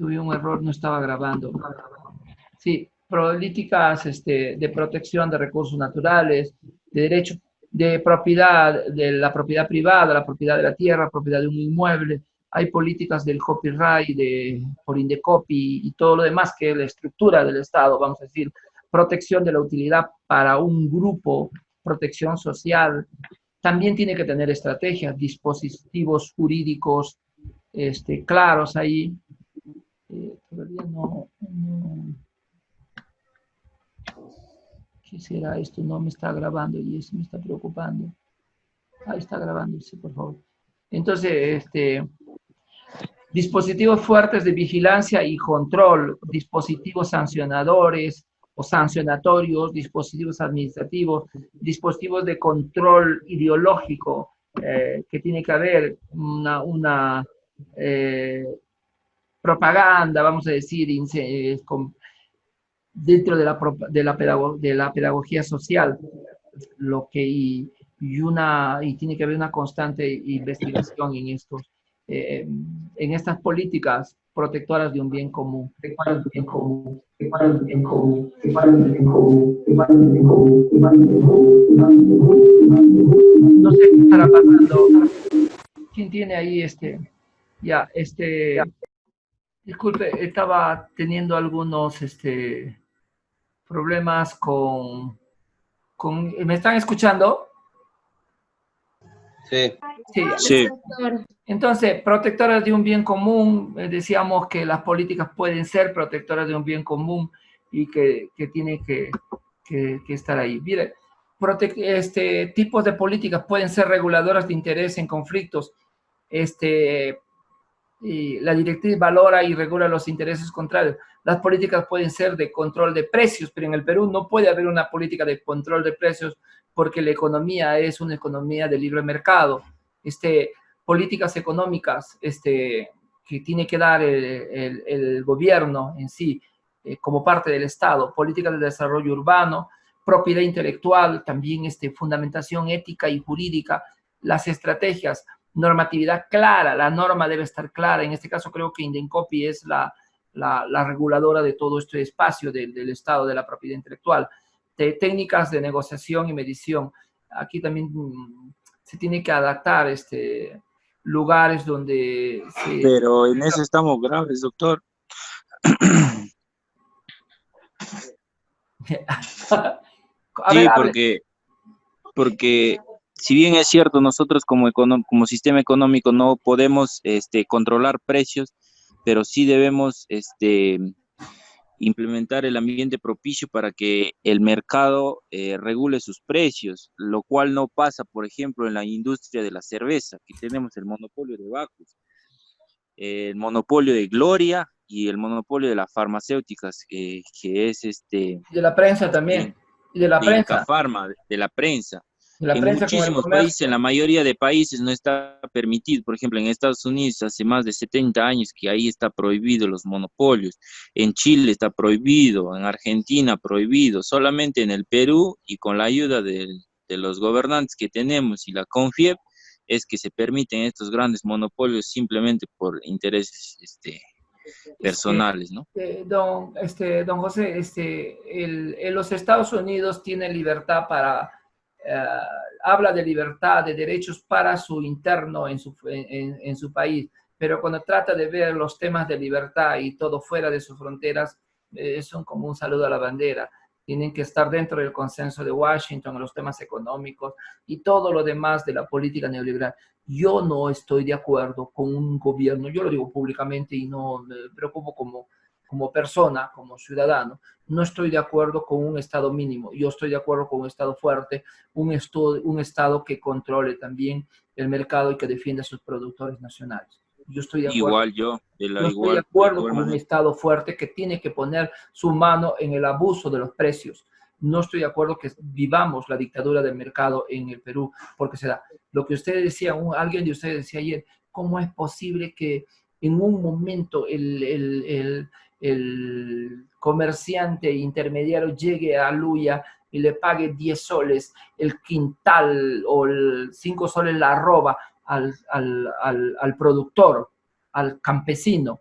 tuve un error, no estaba grabando. Sí, políticas de protección de recursos naturales, de derecho de propiedad, de la propiedad privada, la propiedad de la tierra, propiedad de un inmueble. Hay políticas del copyright, por Indecopi y todo lo demás que es la estructura del Estado, vamos a decir, protección de la utilidad para un grupo, protección social. También tiene que tener estrategias, dispositivos jurídicos claros ahí. Todavía no, ¿qué será esto? No me está grabando y eso me está preocupando. Ahí está grabando, sí, por favor. Entonces, dispositivos fuertes de vigilancia y control, dispositivos sancionadores o sancionatorios, dispositivos administrativos, dispositivos de control ideológico, que tiene que haber una propaganda, vamos a decir, dentro de la pedagogía social, lo que y tiene que haber una constante investigación en estas políticas protectoras de un bien común. No sé qué estará pasando. ¿Quién tiene ahí ya, disculpe, estaba teniendo algunos problemas ¿me están escuchando? Sí. Sí. Sí. Entonces, protectoras de un bien común, decíamos que las políticas pueden ser protectoras de un bien común y que tiene que estar ahí. Mire, tipos de políticas pueden ser reguladoras de interés en conflictos. Y la directriz valora y regula los intereses contrarios. Las políticas pueden ser de control de precios, pero en el Perú no puede haber una política de control de precios porque la economía es una economía de libre mercado. Políticas económicas que tiene que dar el gobierno en sí, como parte del Estado, políticas de desarrollo urbano, propiedad intelectual, también fundamentación ética y jurídica, las estrategias, normatividad clara, la norma debe estar clara. En este caso creo que Indecopi es la reguladora de todo este espacio del Estado de la propiedad intelectual. Técnicas de negociación y medición. Aquí también se tiene que adaptar lugares donde Pero en eso estamos graves, doctor. Sí, porque si bien es cierto, nosotros como sistema económico no podemos controlar precios, pero sí debemos implementar el ambiente propicio para que el mercado regule sus precios, lo cual no pasa, por ejemplo, en la industria de la cerveza, que tenemos el monopolio de Bacus, el monopolio de Gloria y el monopolio de las farmacéuticas, que es de la prensa también, y de la de prensa, Incafarma, de la prensa. de la En prensa con el muchísimos países, en comercio. la mayoría de países no está permitido. Por ejemplo, en Estados Unidos hace más de 70 años que ahí está prohibido los monopolios. En Chile está prohibido, en Argentina prohibido. Solamente en el Perú y con la ayuda de los gobernantes que tenemos y la CONFIEP es que se permiten estos grandes monopolios simplemente por intereses personales, ¿no? Don José, los Estados Unidos tienen libertad eh, habla de libertad, de derechos para su interno en su país, pero cuando trata de ver los temas de libertad y todo fuera de sus fronteras, son como un saludo a la bandera. Tienen que estar dentro del consenso de Washington en los temas económicos y todo lo demás de la política neoliberal. Yo no estoy de acuerdo con un gobierno, yo lo digo públicamente y no me preocupo como persona, como ciudadano, no estoy de acuerdo con un Estado mínimo, yo estoy de acuerdo con un Estado fuerte, un Estado que controle también el mercado y que defienda a sus productores nacionales. Yo estoy de acuerdo. Igual yo, Yo estoy de de acuerdo igual con un manera. Estado fuerte que tiene que poner su mano en el abuso de los precios. No estoy de acuerdo que vivamos la dictadura del mercado en el Perú, porque se da. Lo que ustedes decían, alguien de ustedes decía ayer, ¿cómo es posible que en un momento el comerciante intermediario llegue a Luya y le pague 10 soles el quintal o 5 soles la arroba al productor, al campesino?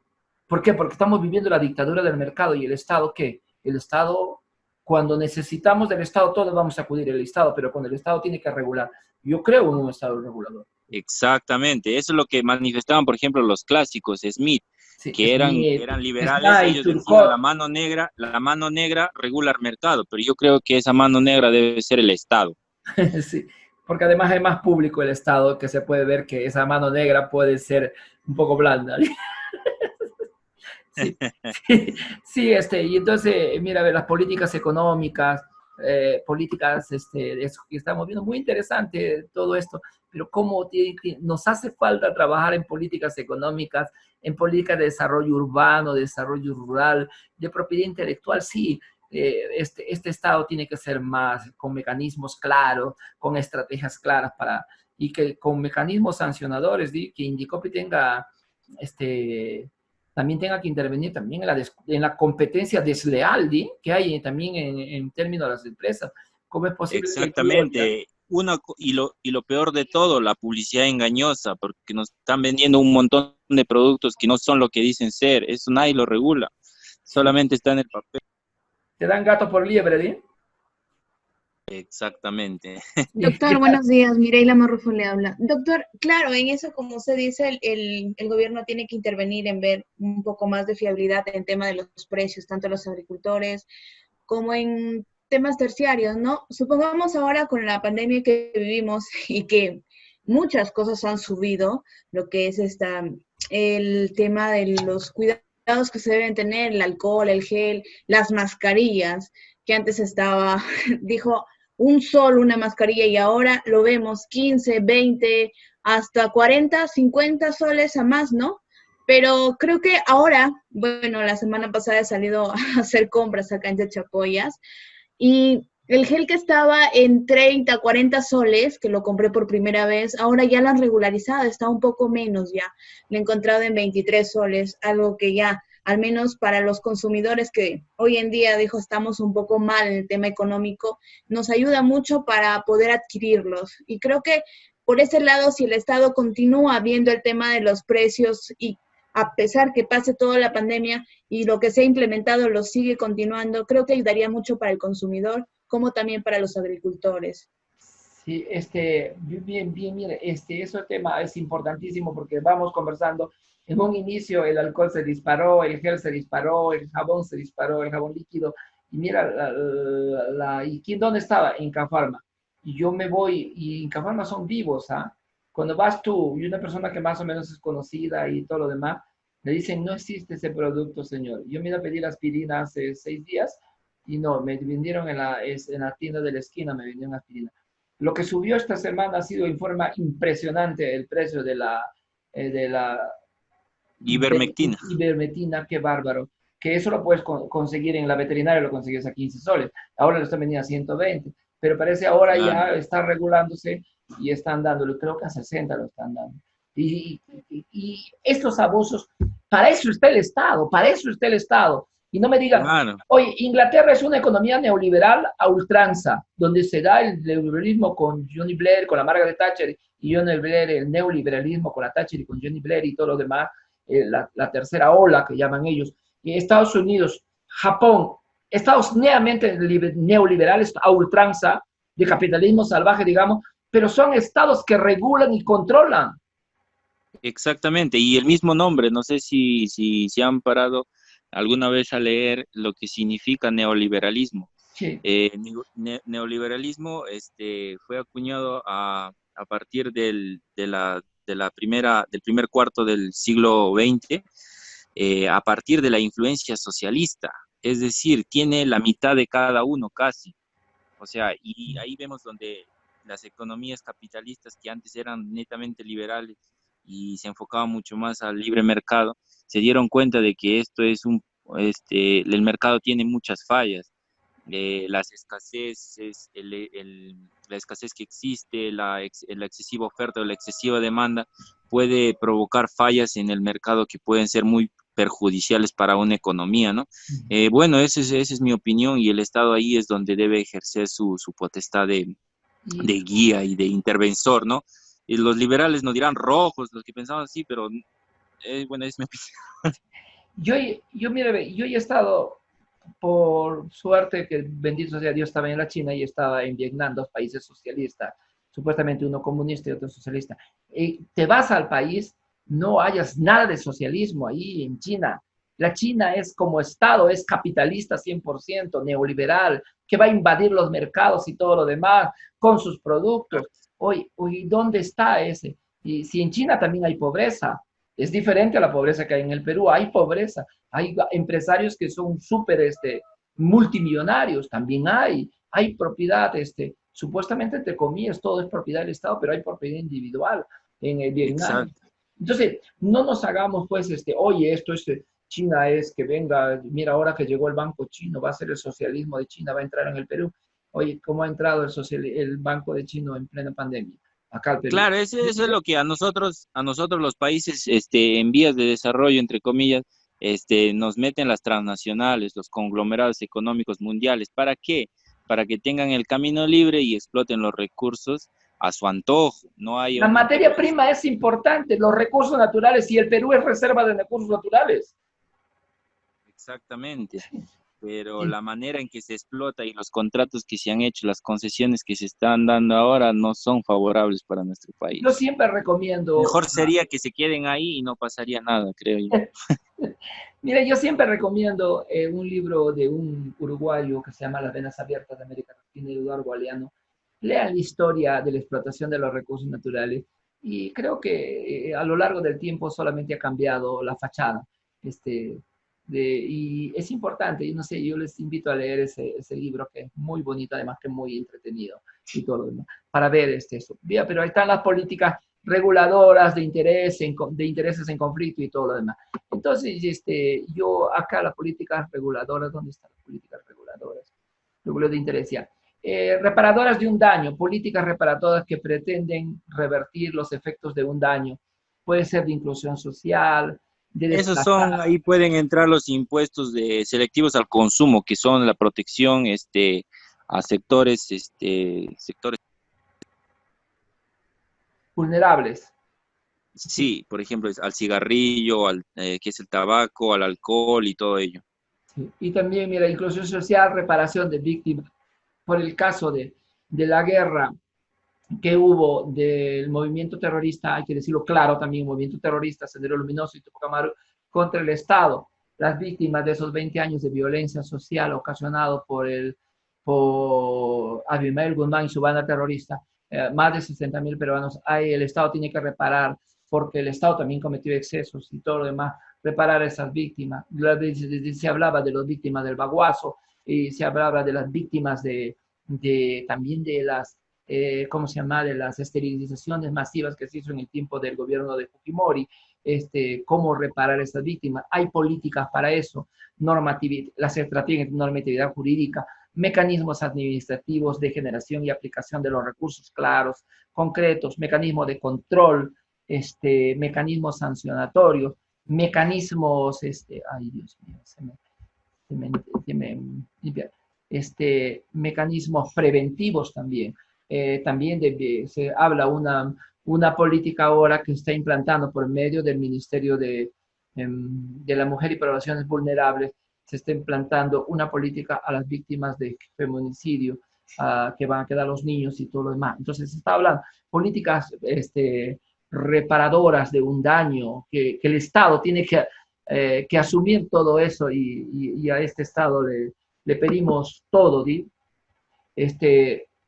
¿Por qué? Porque estamos viviendo la dictadura del mercado y el Estado, ¿qué? El Estado, cuando necesitamos del Estado, todos vamos a acudir al Estado, pero cuando el Estado tiene que regular. Yo creo en un Estado regulador. Exactamente, eso es lo que manifestaban, por ejemplo, los clásicos, Smith, Sí, que Smith, eran liberales, Snyder, ellos decían Turcot. la mano negra regula el mercado, pero yo creo que esa mano negra debe ser el Estado. Sí, porque además es más público el Estado que se puede ver que esa mano negra puede ser un poco blanda. Sí, sí, sí, y entonces, mira, a ver, las políticas económicas, políticas, eso que estamos viendo, muy interesante todo esto, pero cómo nos hace falta trabajar en políticas económicas, en políticas de desarrollo urbano, de desarrollo rural, de propiedad intelectual, sí. Este Estado tiene que ser más con mecanismos claros, con estrategias claras y que con mecanismos sancionadores, que Indecopi tenga también tenga que intervenir también en la competencia desleal que hay también en términos de las empresas. ¿Cómo es posible que aquí haya? Exactamente. Y lo peor de todo, la publicidad engañosa, porque nos están vendiendo un montón de productos que no son lo que dicen ser. Eso nadie lo regula. Sí. Solamente está en el papel. Te dan gato por liebre, ¿sí? Exactamente. Doctor, buenos días. Mireila Marrufo le habla. Doctor, claro, en eso, como usted dice, el gobierno tiene que intervenir en ver un poco más de fiabilidad en tema de los precios, tanto a los agricultores como en temas terciarios, ¿no? Supongamos ahora con la pandemia que vivimos y que muchas cosas han subido, lo que es el tema de los cuidados que se deben tener, el alcohol, el gel, las mascarillas, que antes estaba, dijo, un sol, una mascarilla, y ahora lo vemos 15, 20, hasta 40, 50 soles a más, ¿no? Pero creo que ahora, bueno, la semana pasada he salido a hacer compras acá en Chachapoyas y el gel que estaba en 30, 40 soles, que lo compré por primera vez, ahora ya lo han regularizado, está un poco menos ya. Lo he encontrado en 23 soles, algo que ya, al menos para los consumidores que hoy en día, dijo, estamos un poco mal en el tema económico, nos ayuda mucho para poder adquirirlos. Y creo que por ese lado, si el Estado continúa viendo el tema de los precios y a pesar que pase toda la pandemia y lo que se ha implementado lo sigue continuando, creo que ayudaría mucho para el consumidor, como también para los agricultores. Sí, bien, bien, mire, ese tema es importantísimo porque vamos conversando. En un inicio el alcohol se disparó, el gel se disparó, el jabón se disparó, el jabón líquido. Y mira, ¿y quién dónde estaba? En Cafarma. Y yo me voy, y en Cafarma son vivos, ¿ah? Cuando vas tú y una persona que más o menos es conocida y todo lo demás, le dicen, no existe ese producto, señor. Yo me iba a pedir aspirina hace 6 días y no, me vendieron en la tienda de la esquina, me vendieron aspirina. Lo que subió esta semana ha sido en forma impresionante el precio de la Ivermectina. ivermectina, qué bárbaro. Que eso lo puedes conseguir en la veterinaria, lo consigues a 15 soles. Ahora lo están vendiendo a 120, pero parece ahora Claro. ya está regulándose y están dándolo, creo que a 60 lo están dando. Y estos abusos, para eso está el Estado, para eso está el Estado. Y no me digan, Claro. oye, Inglaterra es una economía neoliberal a ultranza, donde se da el neoliberalismo con Johnny Blair, con la Margaret Thatcher, y Johnny Blair, el neoliberalismo con la Thatcher y con Johnny Blair y todo lo demás, la tercera ola que llaman ellos. Y Estados Unidos, Japón, estados neoliberales a ultranza, de capitalismo salvaje, digamos, pero son estados que regulan y controlan. Exactamente, y el mismo nombre, no sé si han parado alguna vez a leer lo que significa neoliberalismo. Sí. Neoliberalismo fue acuñado a partir del primer cuarto del siglo XX, a partir de la influencia socialista, es decir, tiene la mitad de cada uno casi. O sea, y ahí vemos donde las economías capitalistas que antes eran netamente liberales y se enfocaban mucho más al libre mercado, se dieron cuenta de que esto es el mercado tiene muchas fallas. Las escaseces, la escasez que existe, la excesiva oferta o la excesiva demanda puede provocar fallas en el mercado que pueden ser muy perjudiciales para una economía, ¿no? Bueno, esa es mi opinión y el Estado ahí es donde debe ejercer su potestad de guía y de interventor, ¿no? Y los liberales nos dirán rojos, los que pensamos así, pero bueno, es mi opinión. Mire, yo ya he estado, por suerte, que bendito sea Dios, estaba en la China y estaba en Vietnam, dos países socialistas, supuestamente uno comunista y otro socialista. Te vas al país, no hayas nada de socialismo ahí en China. La China es como Estado, es capitalista 100%, neoliberal, que va a invadir los mercados y todo lo demás con sus productos. Hoy, ¿dónde está ese? Y si en China también hay pobreza, es diferente a la pobreza que hay en el Perú, hay pobreza, hay empresarios que son súper multimillonarios, también hay propiedad, supuestamente entre comillas, todo es propiedad del Estado, pero hay propiedad individual en el Vietnam. Exacto. Entonces, no nos hagamos pues, oye, esto es, China es que venga, mira, ahora que llegó el banco chino, va a ser el socialismo de China, va a entrar en el Perú. Oye, ¿cómo ha entrado el banco de Chino en plena pandemia? Acá al Perú. Claro, eso es lo que a nosotros los países en vías de desarrollo, entre comillas, nos meten las transnacionales, los conglomerados económicos mundiales. ¿Para qué? Para que tengan el camino libre y exploten los recursos a su antojo. No hay La una materia intervención. prima es importante, los recursos naturales, y el Perú es reserva de recursos naturales. Exactamente. Pero Sí. la manera en que se explota y los contratos que se han hecho, las concesiones que se están dando ahora no son favorables para nuestro Yo país. siempre recomiendo, Mejor sería que se queden ahí y no pasaría nada, creo yo. mire, yo siempre recomiendo un libro de un uruguayo que se llama Las Venas Abiertas de América Latina, Eduardo Galeano. Lean la historia de la explotación de los recursos naturales y creo que a lo largo del tiempo solamente ha cambiado la fachada. Y es importante, y no sé, yo les invito a leer ese libro que es muy bonito, además que muy entretenido y todo lo demás, para ver eso. Bien, pero ahí están las políticas reguladoras de intereses en conflicto y todo lo demás. Entonces, yo acá las políticas reguladoras, ¿dónde están las políticas reguladoras? Regulador de interés, ya. Reparadoras de un daño, políticas reparadoras que pretenden revertir los efectos de un daño. Puede ser de inclusión social, de Esos son, desplazar. ahí pueden entrar los impuestos selectivos al consumo, que son la protección a sectores, Vulnerables. Sí, sí, por ejemplo, al cigarrillo, que es el tabaco, al alcohol y todo ello. sí. Y también, mira, inclusión social, reparación de víctimas. Por el caso de la guerra que hubo del movimiento terrorista, hay que decirlo claro también, movimiento terrorista, Sendero Luminoso y Tupac Amaru, contra el Estado, las víctimas de esos 20 años de violencia social ocasionado por Abimael Guzmán y su banda terrorista, más de 60.000 peruanos, el Estado tiene que reparar, porque el Estado también cometió excesos y todo lo demás, reparar a esas víctimas. Se hablaba de las víctimas del Baguazo, y se hablaba de las víctimas también de las ¿cómo se llama?, de las esterilizaciones masivas que se hizo en el tiempo del gobierno de Fujimori, cómo reparar a estas víctimas. Hay políticas para eso, las estrategias de normatividad jurídica, mecanismos administrativos de generación y aplicación de los recursos claros, concretos, mecanismos de control, mecanismos sancionatorios, mecanismos, ay Dios mío, se me limpia, mecanismos preventivos también. También se habla una política ahora que está implantando por medio del Ministerio de la Mujer y Poblaciones Vulnerables, se está implantando una política a las víctimas de feminicidio, que van a quedar los niños y todo lo demás. Entonces se está hablando políticas reparadoras de un daño, que el Estado tiene que asumir todo eso y a este Estado le pedimos todo, ¿sí?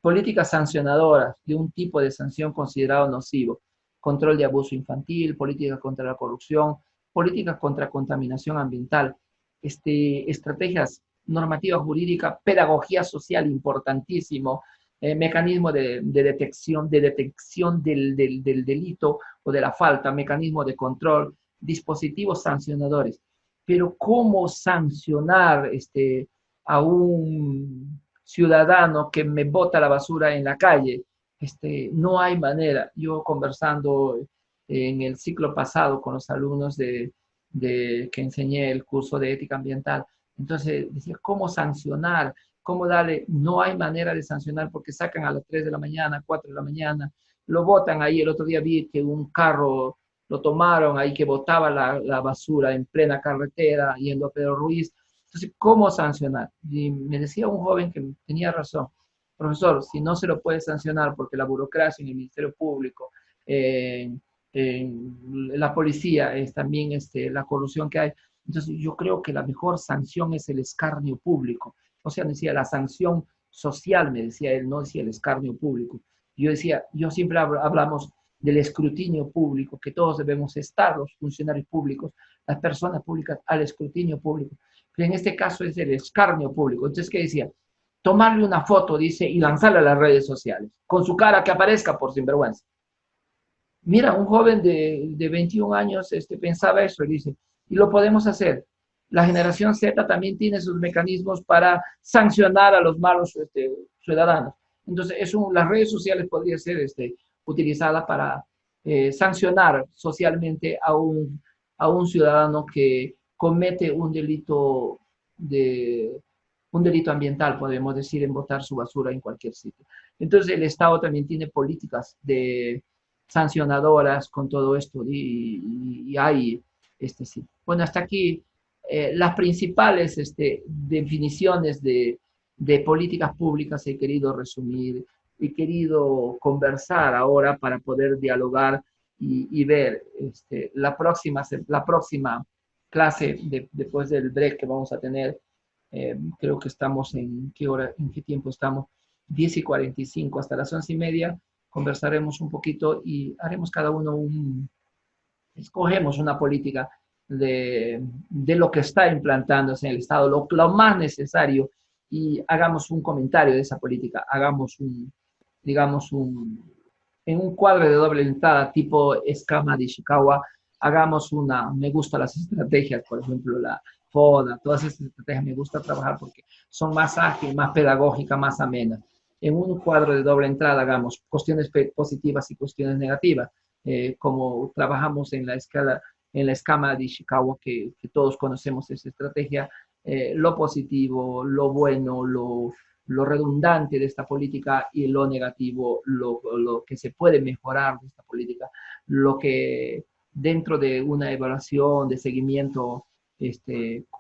Políticas sancionadoras de un tipo de sanción considerado nocivo, control de abuso infantil, políticas contra la corrupción, políticas contra contaminación ambiental, estrategias normativas jurídicas, pedagogía social importantísimo, mecanismo de detección del delito o de la falta, mecanismo de control, dispositivos sancionadores. Pero ¿cómo sancionar a un ciudadano que me bota la basura en la calle? No hay manera. Yo conversando en el ciclo pasado con los alumnos que enseñé el curso de ética ambiental, entonces decía, ¿cómo sancionar? ¿Cómo darle? No hay manera de sancionar porque sacan a las 3 de la mañana, 4 de la mañana, lo botan ahí. El otro día vi que un carro lo tomaron ahí que botaba la basura en plena carretera, yendo a Pedro Ruiz. Entonces, ¿cómo sancionar? Y me decía un joven que tenía razón, profesor, si no se lo puede sancionar porque la burocracia en el Ministerio Público, en la policía, es también la corrupción que hay. Entonces, yo creo que la mejor sanción es el escarnio público. O sea, decía la sanción social, me decía él, no decía el escarnio público. Yo decía, yo siempre hablamos del escrutinio público, que todos debemos estar, los funcionarios públicos, las personas públicas, al escrutinio público. Pero en este caso es el escarnio público. Entonces, ¿qué decía? Tomarle una foto, dice, y lanzarla a las redes sociales, con su cara que aparezca por sinvergüenza. Mira, un joven de 21 años pensaba eso y dice, y lo podemos hacer. La generación Z también tiene sus mecanismos para sancionar a los malos ciudadanos. Entonces, las redes sociales podrían ser utilizadas para sancionar socialmente a un ciudadano que comete un delito ambiental, podemos decir, en botar su basura en cualquier sitio. Entonces, el Estado también tiene políticas sancionadoras con todo esto y hay, sí. Bueno, hasta aquí las principales definiciones de políticas públicas he querido resumir, he querido conversar ahora para poder dialogar y ver la próxima clase después del break que vamos a tener. Creo que estamos en qué tiempo estamos, 10:45, hasta las 11:30 conversaremos un poquito y haremos cada uno escogemos una política de lo que está implantándose en el Estado, lo más necesario, y hagamos un comentario de esa política, hagamos digamos, en un cuadro de doble entrada tipo escama de Ishikawa, hagamos me gusta las estrategias, por ejemplo, la FODA, todas estas estrategias me gusta trabajar porque son más ágiles, más pedagógicas, más amenas. En un cuadro de doble entrada hagamos cuestiones positivas y cuestiones negativas, como trabajamos en la escama de Ishikawa, que todos conocemos esa estrategia, lo positivo, lo bueno, lo redundante de esta política y lo negativo, lo que se puede mejorar de esta política, lo que dentro de una evaluación de seguimiento,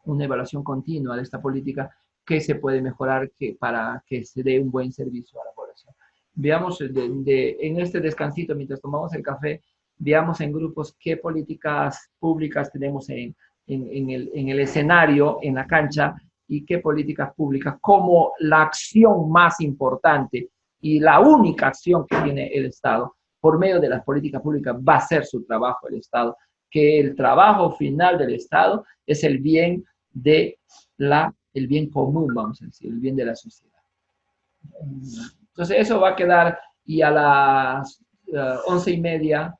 una evaluación continua de esta política, qué se puede mejorar para que se dé un buen servicio a la población. Veamos en este descansito, mientras tomamos el café, veamos en grupos qué políticas públicas tenemos en el escenario, en la cancha, y qué políticas públicas como la acción más importante y la única acción que tiene el Estado por medio de las políticas públicas va a ser su trabajo el Estado, que el trabajo final del Estado es el bien el bien común, vamos a decir, el bien de la sociedad. Entonces eso va a quedar, y a las 11:30,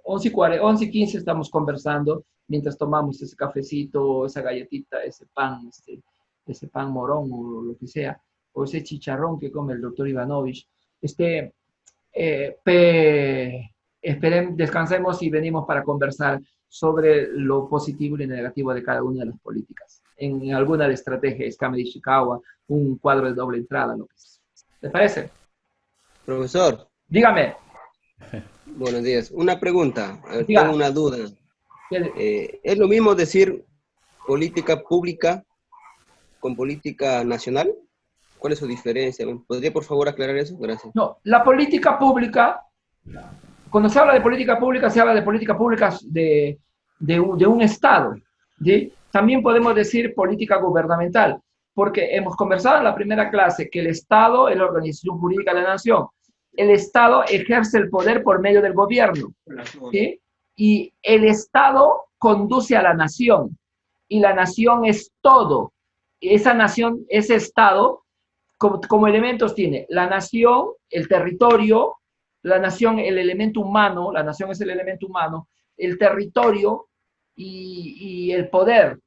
11:15 estamos conversando, mientras tomamos ese cafecito, esa galletita, ese pan morón o lo que sea, o ese chicharrón que come el doctor Ivanovich. Descansemos y venimos para conversar sobre lo positivo y lo negativo de cada una de las políticas. En alguna de estrategias, escama de Ishikawa, un cuadro de doble entrada, lo que sea. ¿Les parece? Profesor. Dígame. Buenos días. Una pregunta, tengo una duda. ¿Es lo mismo decir política pública con política nacional? ¿Cuál es su diferencia? ¿Podría por favor aclarar eso? Gracias. No, la política pública, cuando se habla de política pública, se habla de políticas públicas de un Estado, ¿sí? También podemos decir política gubernamental, porque hemos conversado en la primera clase que el Estado es la organización jurídica de la nación. El Estado ejerce el poder por medio del gobierno, ¿sí? Y el Estado conduce a la nación, y la nación es todo. Esa nación, ese Estado, como elementos tiene la nación, el territorio, la nación, el elemento humano, la nación es el elemento humano, el territorio y el poder.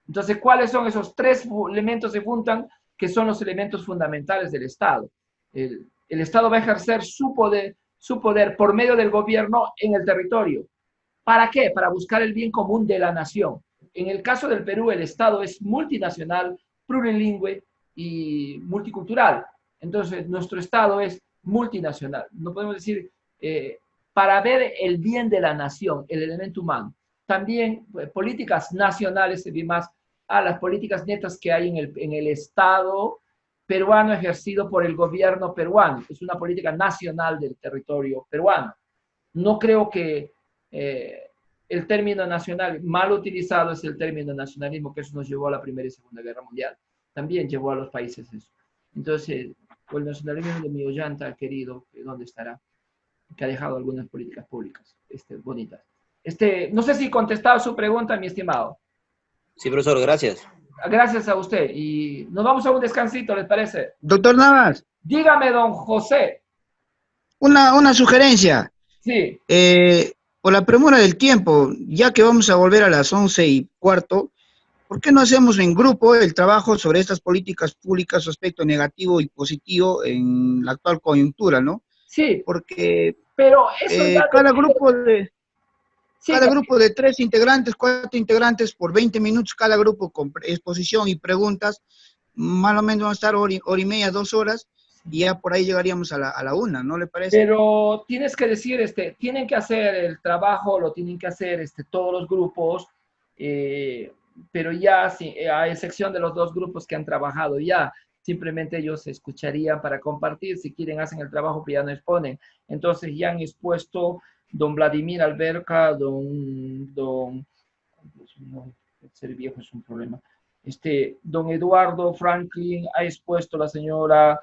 Entonces, ¿cuáles son esos tres elementos que se juntan, que son los elementos fundamentales del Estado? El Estado va a ejercer su poder por medio del gobierno en el territorio. ¿Para qué? Para buscar el bien común de la nación. En el caso del Perú, el Estado es multinacional, plurilingüe y multicultural. Entonces, nuestro Estado es multinacional. No podemos decir para ver el bien de la nación, el elemento humano. También políticas nacionales, se ve más a las políticas netas que hay en el Estado peruano ejercido por el gobierno peruano. Es una política nacional del territorio peruano. No creo que el término nacional mal utilizado es el término nacionalismo, que eso nos llevó a la Primera y Segunda Guerra Mundial. También llevó a los países eso. Entonces, el nacionalismo de mi Ollanta, querido, ¿dónde estará? Que ha dejado algunas políticas públicas bonitas. No sé si contestaba su pregunta, mi estimado. Sí, profesor, gracias. Gracias a usted. Y nos vamos a un descansito, ¿les parece? Doctor Navas. Dígame, don José. Una sugerencia. Sí. Por la premura del tiempo, ya que vamos a volver a las 11:15, ¿por qué no hacemos en grupo el trabajo sobre estas políticas públicas, su aspecto negativo y positivo en la actual coyuntura, ¿no? Sí. Porque pero eso cada grupo de 3 integrantes, 4 integrantes, por 20 minutos cada grupo con exposición y preguntas, más o menos van a estar hora y media, 2 horas, y ya por ahí llegaríamos a la 1, ¿no le parece? Pero tienes que decir, tienen que hacer el trabajo, lo tienen que hacer todos los grupos, pero ya, a excepción de los 2 grupos que han trabajado ya, simplemente ellos escucharían para compartir, si quieren hacen el trabajo, pero ya no exponen. Entonces ya han expuesto don Vladimir Alberca, don ser viejo es un problema, don Eduardo Franklin, ha expuesto la señora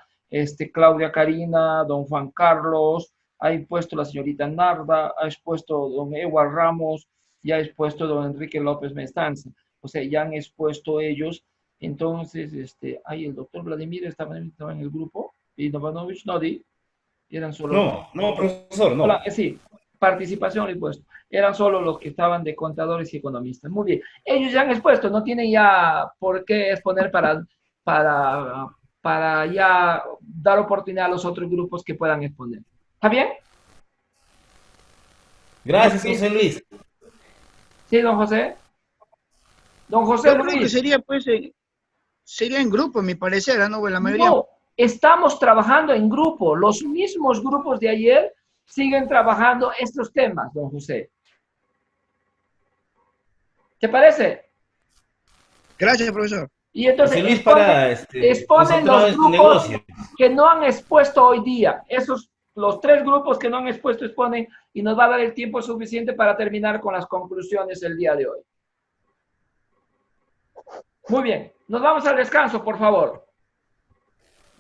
Claudia Karina, don Juan Carlos, ha expuesto la señorita Narda, ha expuesto don Ewald Ramos, y ha expuesto don Enrique López Mestanza. O sea, ya han expuesto ellos. Entonces, el doctor Vladimir estaba en el grupo, y Novanovich no eran solo... No, profesor, no. Hola, sí, participación expuesto. Eran solo los que estaban de contadores y economistas. Muy bien. Ellos ya han expuesto, no tienen ya por qué exponer para ya dar oportunidad a los otros grupos que puedan exponer. ¿Está bien? Gracias, José Luis. Sí, don José. Don José Yo creo que sería en grupo, mi parecer, ¿no? La mayoría. No, estamos trabajando en grupo. Los mismos grupos de ayer siguen trabajando estos temas, don José. ¿Te parece? Gracias, profesor. Y entonces Luis, exponen los grupos que no han expuesto hoy día. Los 3 grupos que no han expuesto exponen, y nos va a dar el tiempo suficiente para terminar con las conclusiones el día de hoy. Muy bien, nos vamos al descanso, por favor.